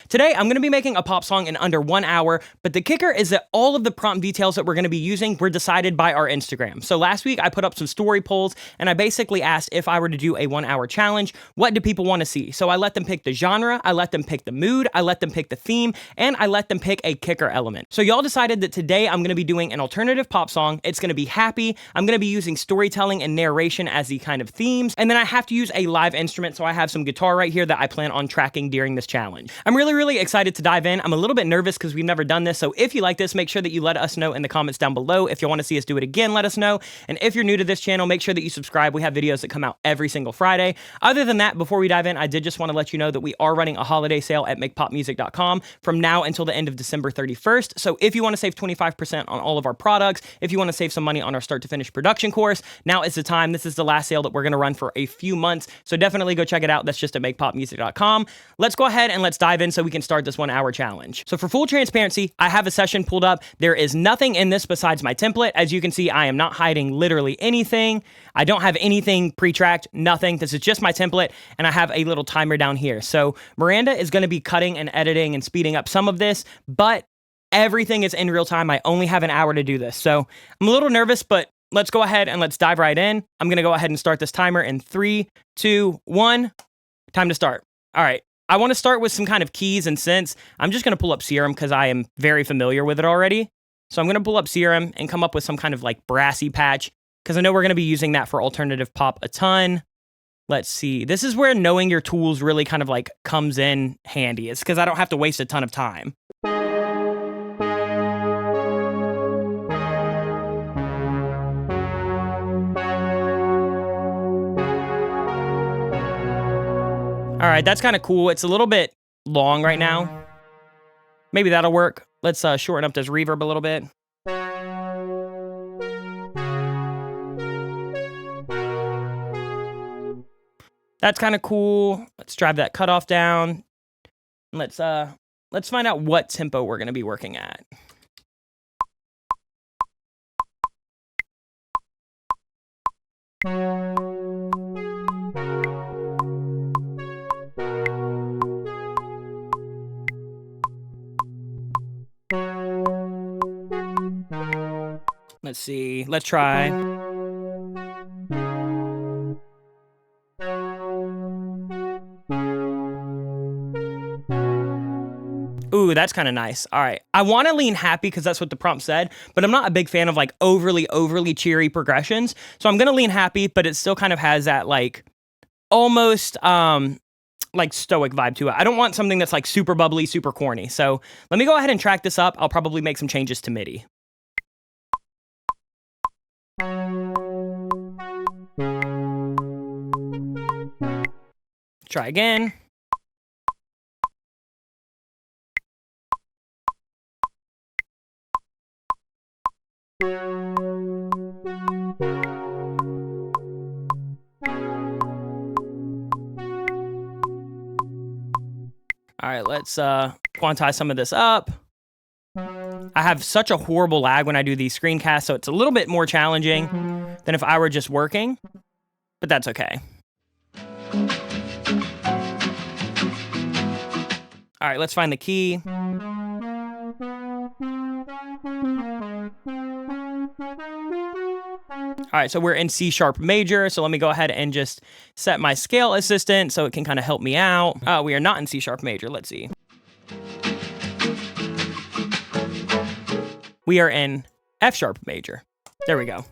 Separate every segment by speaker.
Speaker 1: Today, I'm gonna be making a pop song in under 1 hour, but the kicker is that all of the prompt details that we're gonna be using were decided by our Instagram. So last week, I put up some story polls, and I basically asked if I were to do a 1 hour challenge, what do people wanna see? So I let them pick the genre, I let them pick the mood, I let them pick the theme, and I let them pick a kicker element. So y'all decided that today I'm gonna be doing an alternative pop song. It's gonna be happy. I'm gonna be using storytelling and narration as the kind of themes, and then I have to use a live instrument, so I have some guitar right here that I plan on tracking during this challenge. I'm really excited to dive in. I'm a little bit nervous because we've never done this, so if you like this, make sure that you let us know in the comments down below. If you want to see us do it again, let us know. And if you're new to this channel, make sure that you subscribe. We have videos that come out every single Friday. Other than that, before we dive in, I did just want to let you know that we are running a holiday sale at makepopmusic.com from now until the end of December 31st. So if you want to save 25% on all of our products, if you want to save some money on our start to finish production course, now is the time. This is the last sale that we're going to run for a few months. So definitely go check it out. That's just at makepopmusic.com. Let's go ahead and let's dive in so we can start this 1 hour challenge. So for full transparency, I have a session pulled up. There is nothing in this besides my template. As you can see, I am not hiding literally anything. I don't have anything pre-tracked, nothing. This is just my template, and I have a little timer down here. So Miranda is going to be cutting and editing and speeding up some of this, but everything is in real time. I only have an hour to do this. So I'm a little nervous, but let's go ahead and let's dive right in. I'm going to go ahead and start this timer in 3, 2, 1. Time to start. All right. I want to start with some kind of keys and synths. I'm just going to pull up Serum because I am very familiar with it already. So I'm going to pull up Serum and come up with some kind of like brassy patch because I know we're going to be using that for alternative pop a ton. Let's see. This is where knowing your tools really kind of like comes in handy. It's because I don't have to waste a ton of time. All right, that's kind of cool. It's a little bit long right now. Maybe that'll work. Let's shorten up this reverb a little bit. That's kind of cool. Let's drive that cutoff down. Let's find out what tempo we're going to be working at. Let's see. Let's try. Ooh, that's kind of nice. All right. I want to lean happy because that's what the prompt said, but I'm not a big fan of like overly cheery progressions. So I'm going to lean happy, but it still kind of has that like almost like stoic vibe to it. I don't want something that's like super bubbly, super corny. So let me go ahead and track this up. I'll probably make some changes to MIDI. Try again. All right, let's quantize some of this up. I have such a horrible lag when I do these screencasts, so it's a little bit more challenging than if I were just working, but that's okay. All right, let's find the key. All right, so we're in C sharp major, so let me go ahead and just set my scale assistant so it can kind of help me out. We are not in C sharp major, let's see. We are in F sharp major. There we go.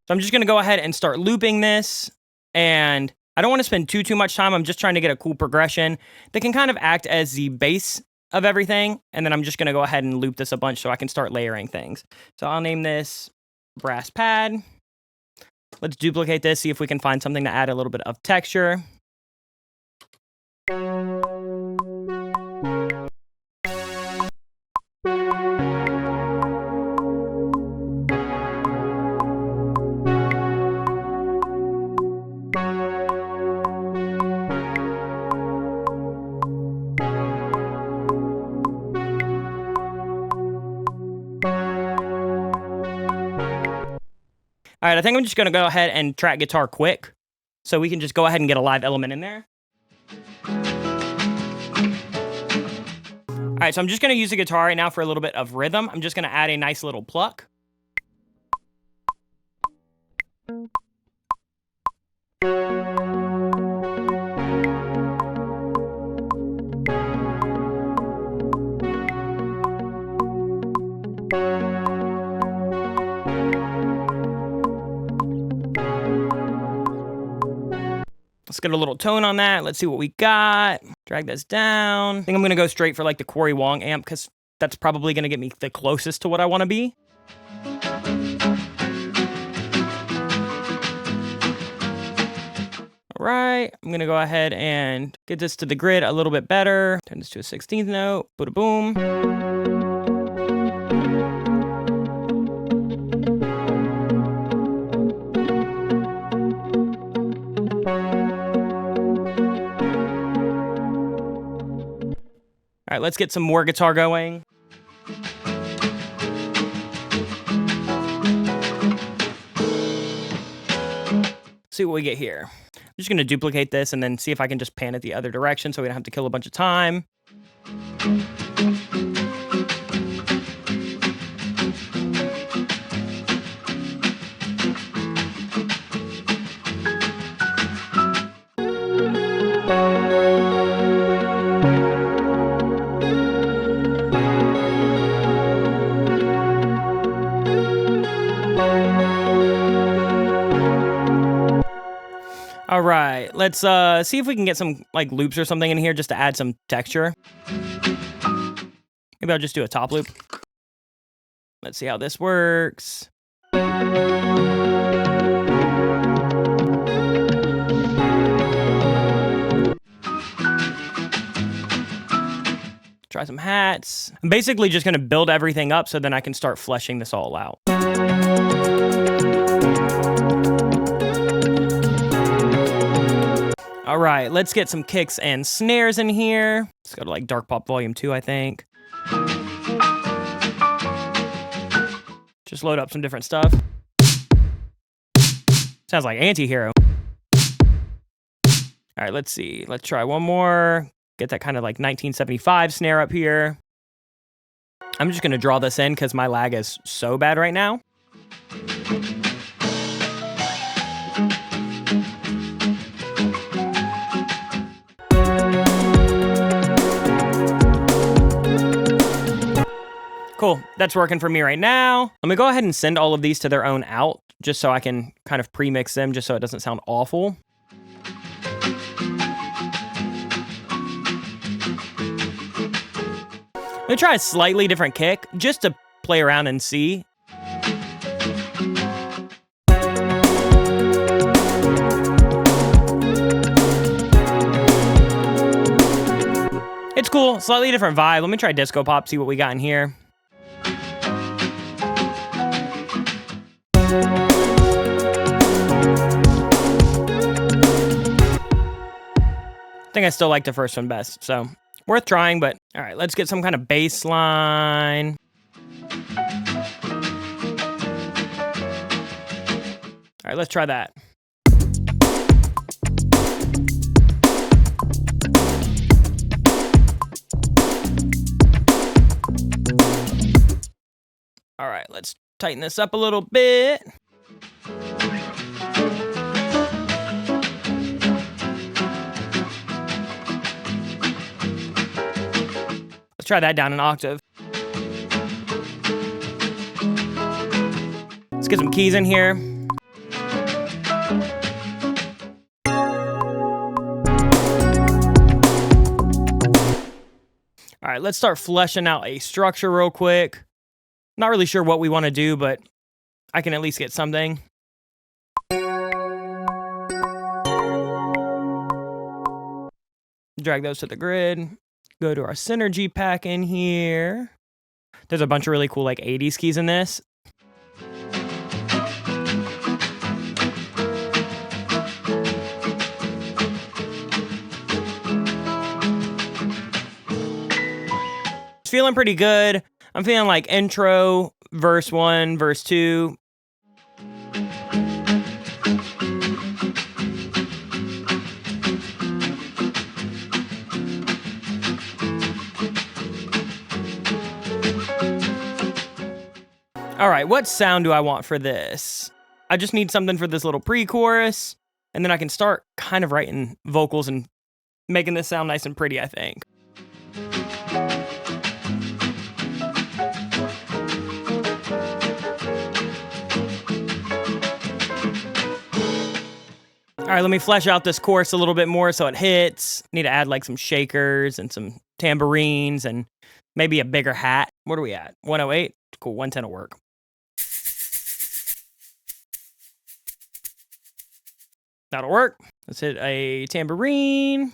Speaker 1: So I'm just going to go ahead and start looping this, and I don't want to spend too much time. I'm just trying to get a cool progression that can kind of act as the base of everything, and then I'm just going to go ahead and loop this a bunch so I can start layering things. So I'll name this brass pad. Let's duplicate this, see if we can find something to add a little bit of texture. All right, I think I'm just gonna go ahead and track guitar quick, so we can just go ahead and get a live element in there. All right, so I'm just gonna use the guitar right now for a little bit of rhythm. I'm just gonna add a nice little pluck. Let's get a little tone on that. Let's see what we got. Drag this down. I think I'm gonna go straight for like the Corey Wong amp because that's probably gonna get me the closest to what I wanna be. All right, I'm gonna go ahead and get this to the grid a little bit better. Turn this to a 16th note, bada boom. All right, let's get some more guitar going. See what we get here. I'm just gonna duplicate this and then see if I can just pan it the other direction so we don't have to kill a bunch of time. All right, let's see if we can get some like loops or something in here just to add some texture. Maybe I'll just do a top loop. Let's see how this works. Try some hats. I'm basically just gonna build everything up so then I can start fleshing this all out. All right, let's get some kicks and snares in here. Let's go to like Dark Pop Volume 2, I think. Just load up some different stuff. Sounds like Anti-Hero. All right, let's see. Let's try one more. Get that kind of like 1975 snare up here. I'm just gonna draw this in because my lag is so bad right now. Cool, that's working for me right now. I'm gonna go ahead and send all of these to their own out, just so I can kind of pre-mix them, just so it doesn't sound awful. I'm gonna try a slightly different kick, just to play around and see. It's cool, slightly different vibe. Let me try disco pop, see what we got in here. I think I still like the first one best, so worth trying, but all right, let's get some kind of bass line. All right, let's try that. All right, let's tighten this up a little bit. Let's try that down an octave. Let's get some keys in here. All right, let's start fleshing out a structure real quick. Not really sure what we want to do, but I can at least get something. Drag those to the grid. Go to our Synergy pack in here. There's a bunch of really cool like 80s keys in this. It's feeling pretty good. I'm feeling like intro, verse 1, verse 2. All right, what sound do I want for this? I just need something for this little pre-chorus, and then I can start kind of writing vocals and making this sound nice and pretty, I think. All right, let me flesh out this chorus a little bit more so it hits. Need to add like some shakers and some tambourines and maybe a bigger hat. What are we at? 108? Cool, 110 will work. That'll work. Let's hit a tambourine.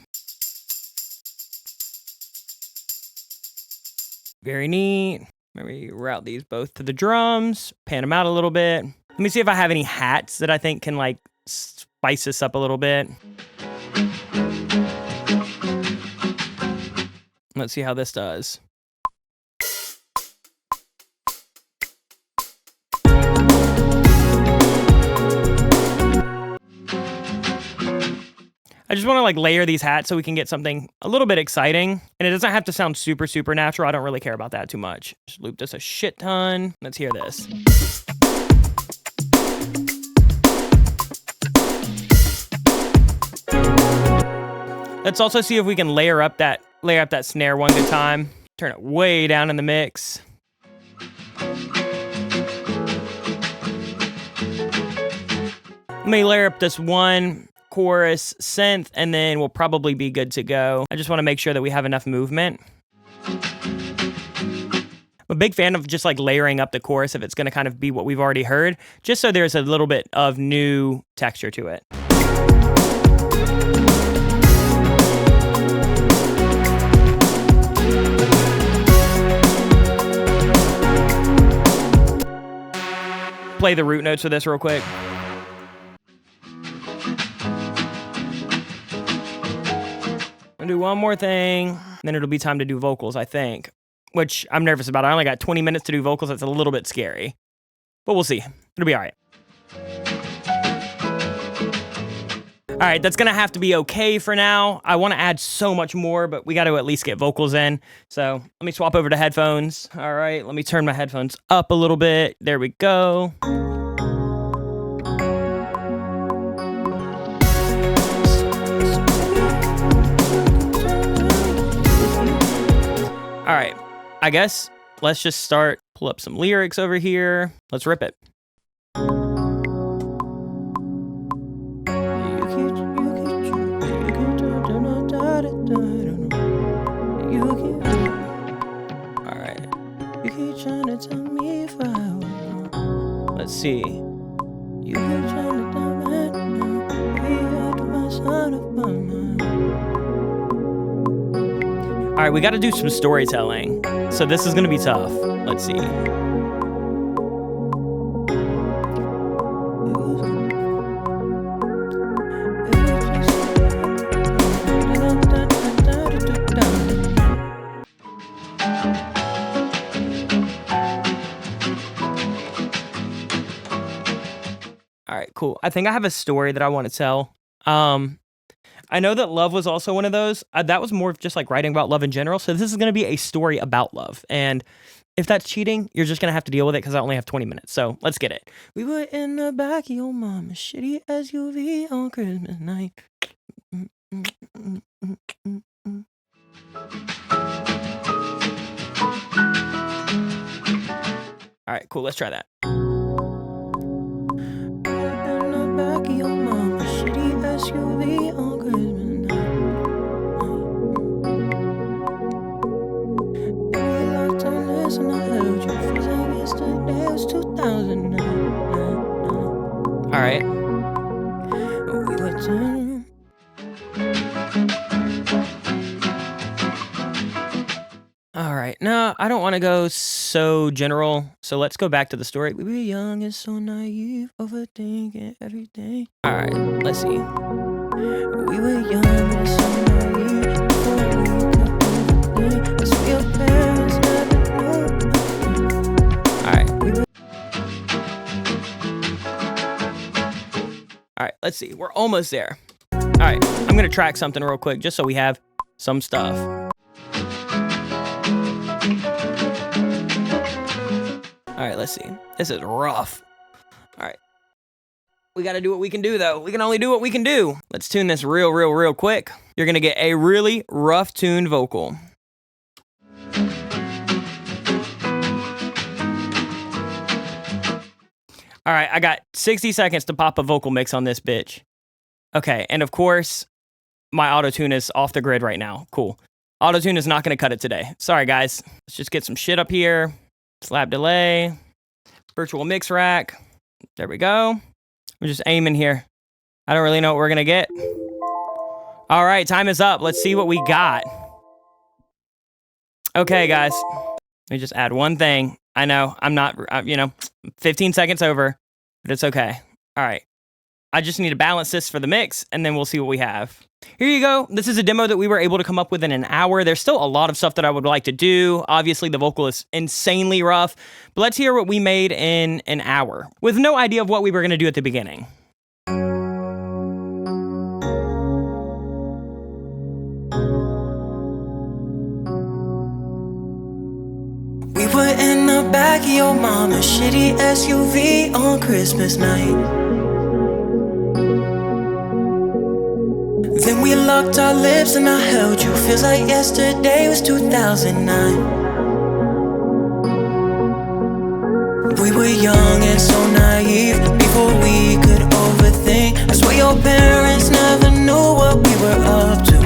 Speaker 1: Very neat. Maybe route these both to the drums, pan them out a little bit. Let me see if I have any hats that I think can like spice this up a little bit. Let's see how this does. I just want to like layer these hats so we can get something a little bit exciting. And it doesn't have to sound super, super natural. I don't really care about that too much. Just loop this a shit ton. Let's hear this. Let's also see if we can layer up that snare one good time. Turn it way down in the mix. Let me layer up this one chorus synth, and then we'll probably be good to go. I just want to make sure that we have enough movement. I'm a big fan of just like layering up the chorus if it's going to kind of be what we've already heard, just so there's a little bit of new texture to it. Play the root notes for this real quick. I'll do one more thing, then it'll be time to do vocals, I think. Which I'm nervous about. I only got 20 minutes to do vocals. That's a little bit scary. But we'll see. It'll be all right. All right, that's going to have to be okay for now. I want to add so much more, but we got to at least get vocals in. So let me swap over to headphones. All right, let me turn my headphones up a little bit. There we go. All right, I guess let's just start. Pull up some lyrics over here. Let's rip it. All right. You keep trying to tell me if I will. Let's see. You keep trying to tell me to my son of my mind. All right, we got to do some storytelling. So this is going to be tough. Let's see. All right, cool. I think I have a story that I want to tell. I know that love was also one of those. That was more of just like writing about love in general. So this is going to be a story about love. And if that's cheating, you're just going to have to deal with it because I only have 20 minutes. So let's get it. We were in the back of your mama's shitty SUV on Christmas night. All right, cool. Let's try that. In the back of your mama's shitty SUV on Christmas night. Baby, locked on this and I heard you feels like yesterday was 2009. All right. We were turning. All right. No, I don't want to go so general. So let's go back to the story. We were young and so naive, overthinking everything. All right. Let's see. We were young and so naive, before we could overthink. As real parents never knew. All right. All right. Let's see. We're almost there. All right. I'm going to track something real quick just so we have some stuff. All right, right, let's see. This is rough. All right. We got to do what we can do, though. We can only do what we can do. Let's tune this real quick. You're going to get a really rough tuned vocal. All right, I got 60 seconds to pop a vocal mix on this bitch. Okay, and of course, my auto-tune is off the grid right now. Cool. Auto-tune is not going to cut it today. Sorry, guys. Let's just get some shit up here. Slab delay. Virtual mix rack. There we go. I'm just aiming here. I don't really know what we're going to get. All right, time is up. Let's see what we got. Okay, guys. Let me just add one thing. I know, I'm not, 15 seconds over, but it's okay. All right. I just need to balance this for the mix, and then we'll see what we have. Here you go. This is a demo that we were able to come up with in an hour. There's still a lot of stuff that I would like to do. Obviously, the vocal is insanely rough, but let's hear what we made in an hour with no idea of what we were going to do at the beginning.
Speaker 2: We were in the back of your mama's shitty SUV on Christmas night. Then we locked our lips and I held you. Feels like yesterday was 2009. We were young and so naive before we could overthink. I swear your parents never knew what we were up to.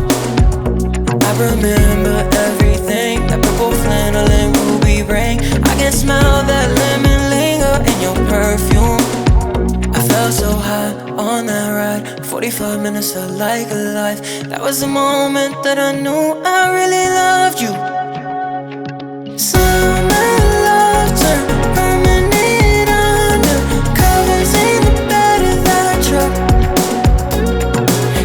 Speaker 2: I remember everything, that purple flannel and ruby ring. I can smell that lemon linger in your perfume. I felt so high on that ride. 45 minutes felt like a life. That was the moment that I knew I really loved you. Summer love turned permanent under covers in the bed of that truck.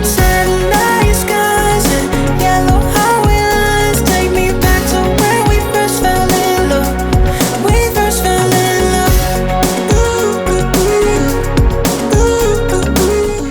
Speaker 2: Satellite skies and yellow highway lines take me back to where we first fell in love. We first fell in love.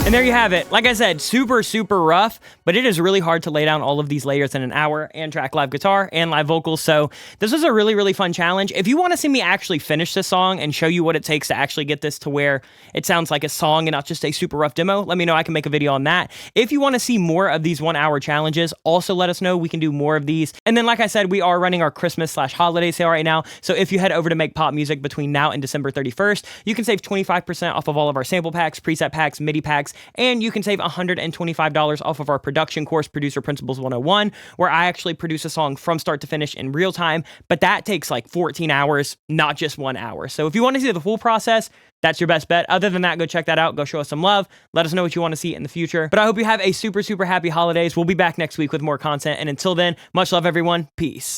Speaker 1: And there you have it. Like I said, super rough, but it is really hard to lay down all of these layers in an hour and track live guitar and live vocals. So this was a really fun challenge. If you want to see me actually finish this song and show you what it takes to actually get this to where it sounds like a song and not just a super rough demo, let me know. I can make a video on that. If you want to see more of these 1 hour challenges, also let us know. We can do more of these. And then, like I said, we are running our Christmas/holiday sale right now. So if you head over to Make Pop Music between now and December 31st, you can save 25% off of all of our sample packs, preset packs, MIDI packs, and you can save $125 off of our production course, Producer Principles 101, where I actually produce a song from start to finish in real time, but that takes like 14 hours, not just 1 hour. So if you want to see the full process, that's your best bet. Other than that, go check that out. Go show us some love. Let us know what you want to see in the future. But I hope you have a super happy holidays. We'll be back next week with more content. And until then, much love, everyone. Peace.